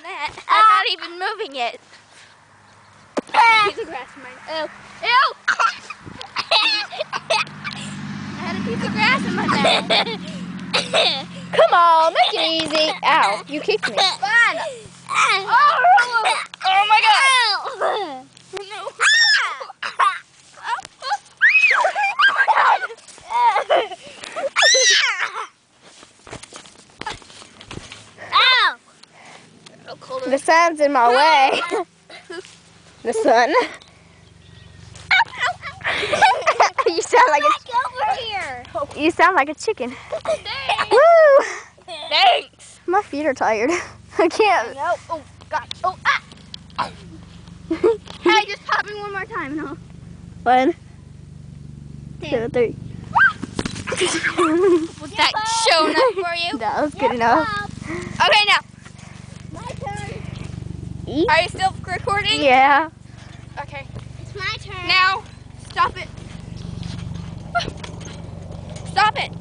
that. I'm not even moving it. Piece of grass in my mouth. Ew! I had a piece of grass in my mouth. Come on, make it easy. Ow, you kicked me. Fun! Oh my god! No. The sun's in my way. The sun. You sound like over here. you sound like a chicken. Thanks. Woo! Thanks. My feet are tired. I can't. No. Oh god. Oh ah. Hey, just pop me one more time, no? 1, 2, 2, 3. Was that show enough for you? That was good enough. Okay, now. My turn. Are you still recording? Yeah. Okay. It's my turn. Now, stop it. Stop it.